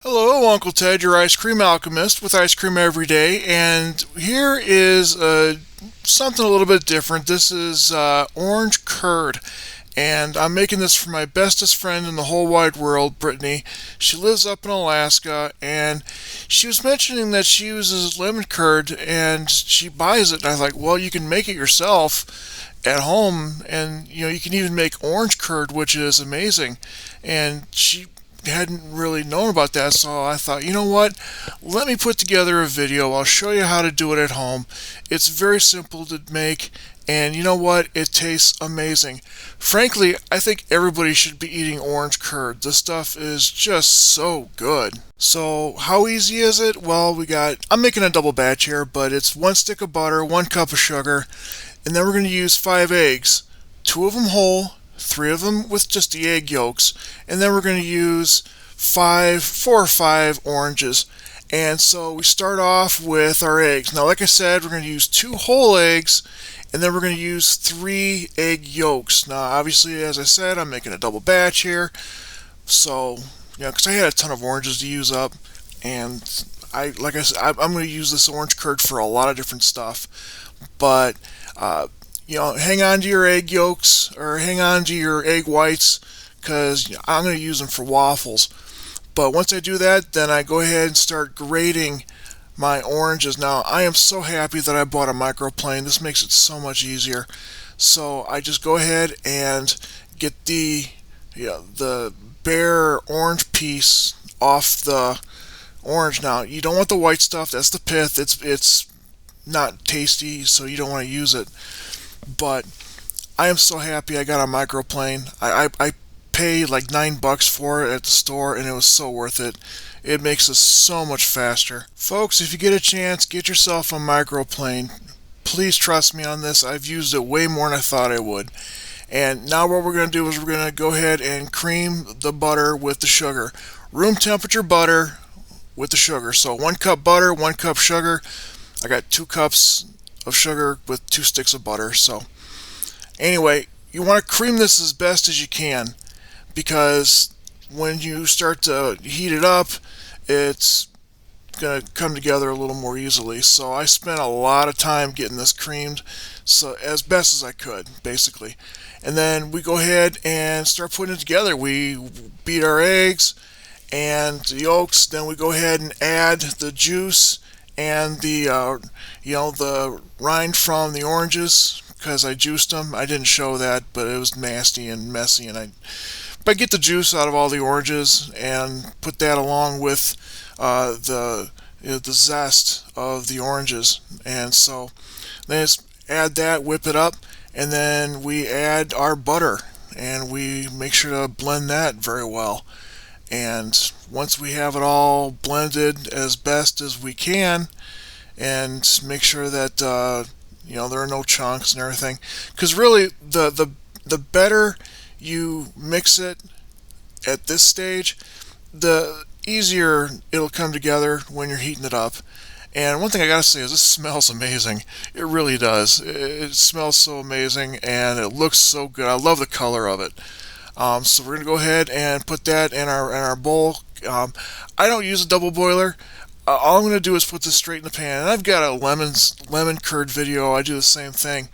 Hello, Uncle Ted, your ice cream alchemist with ice cream every day, and here is something a little bit different. This is orange curd, and I'm making this for my bestest friend in the whole wide world, Brittany. She lives up in Alaska, and she was mentioning that she uses lemon curd and she buys it, and I was like, well, you can make it yourself at home, and you can even make orange curd, which is amazing. And she hadn't really known about that, so I thought, you know what, let me put together a video. I'll show you how to do it at home. It's very simple to make, and you know what, it tastes amazing. Frankly, I think everybody should be eating orange curd. This stuff is just so good. So how easy is it? Well, I'm making a double batch here, but it's 1 stick of butter, 1 cup of sugar, and then we're going to use 5 eggs, 2 of them whole, 3 of them with just the egg yolks, and then we're going to use 4 or 5 oranges. And so we start off with our eggs. Now, like I said, we're going to use 2 whole eggs, and then we're going to use 3 egg yolks. Now, obviously, as I said, I'm making a double batch here, so because I had a ton of oranges to use up, and like I said, I'm going to use this orange curd for a lot of different stuff, but hang on to your egg yolks or hang on to your egg whites because I'm going to use them for waffles. But once I do that, then I go ahead and start grating my oranges. Now, I am so happy that I bought a microplane. This makes it so much easier. So I just go ahead and get the bare orange piece off the orange. Now, you don't want the white stuff. That's the pith. It's not tasty, so you don't want to use it. But I am so happy I got a microplane. I paid like $9 for it at the store, and it was so worth it. It makes us so much faster. Folks, if you get a chance, get yourself a microplane. Please trust me on this. I've used it way more than I thought I would. And now what we're going to do is we're going to go ahead and cream the butter with the sugar. Room temperature butter with the sugar. So 1 cup butter, 1 cup sugar. I got 2 cups of sugar with 2 sticks of butter. So anyway, you want to cream this as best as you can, because when you start to heat it up, it's going to come together a little more easily. So I spent a lot of time getting this creamed, so as best as I could, basically. And then we go ahead and start putting it together. We beat our eggs and the yolks, then we go ahead and add the juice and the rind from the oranges, because I juiced them. I didn't show that, but it was nasty and messy, and I get the juice out of all the oranges and put that along with the zest of the oranges, and so then just add that, whip it up, and then we add our butter, and we make sure to blend that very well. And once we have it all blended as best as we can, and make sure that there are no chunks and everything, because really the better you mix it at this stage, the easier it'll come together when you're heating it up. And one thing I gotta say is this smells amazing. It really does. It smells so amazing, and it looks so good. I love the color of it. So we're gonna go ahead and put that in our bowl. I don't use a double boiler. All I'm gonna do is put this straight in the pan. And I've got a lemon curd video. I do the same thing.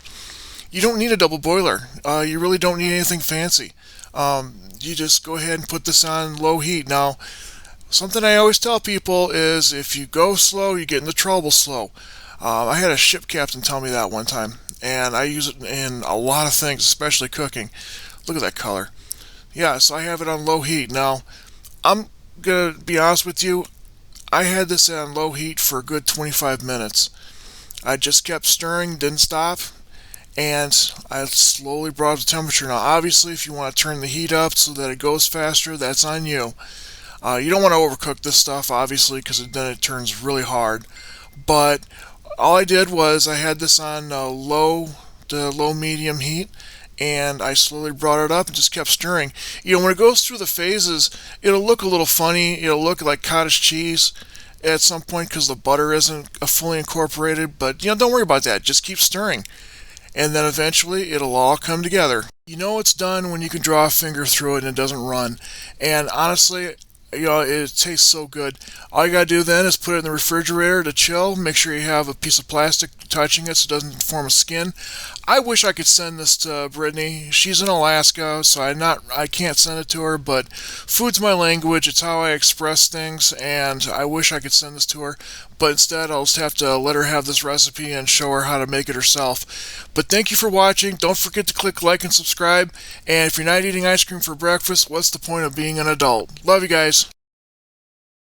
You don't need a double boiler. You really don't need anything fancy. You just go ahead and put this on low heat. Now, something I always tell people is if you go slow, you get into trouble slow. I had a ship captain tell me that one time, and I use it in a lot of things, especially cooking. Look at that color. Yeah, so I have it on low heat. Now, I'm gonna be honest with you. I had this on low heat for a good 25 minutes. I just kept stirring, didn't stop, and I slowly brought up the temperature. Now, obviously, if you want to turn the heat up so that it goes faster, that's on you. You don't want to overcook this stuff, obviously, because then it turns really hard. But all I did was I had this on low to low medium heat, and I slowly brought it up and just kept stirring. When it goes through the phases, it'll look a little funny. It'll look like cottage cheese at some point because the butter isn't fully incorporated. But don't worry about that. Just keep stirring, and then eventually it'll all come together. You know it's done when you can draw a finger through it and it doesn't run. And honestly, it tastes so good. All you gotta do then is put it in the refrigerator to chill. Make sure you have a piece of plastic touching it so it doesn't form a skin. I wish I could send this to Brittany. She's in Alaska, so I can't send it to her, but food's my language. It's how I express things, and I wish I could send this to her. But instead, I'll just have to let her have this recipe and show her how to make it herself. But thank you for watching. Don't forget to click like and subscribe. And if you're not eating ice cream for breakfast, what's the point of being an adult? Love you guys.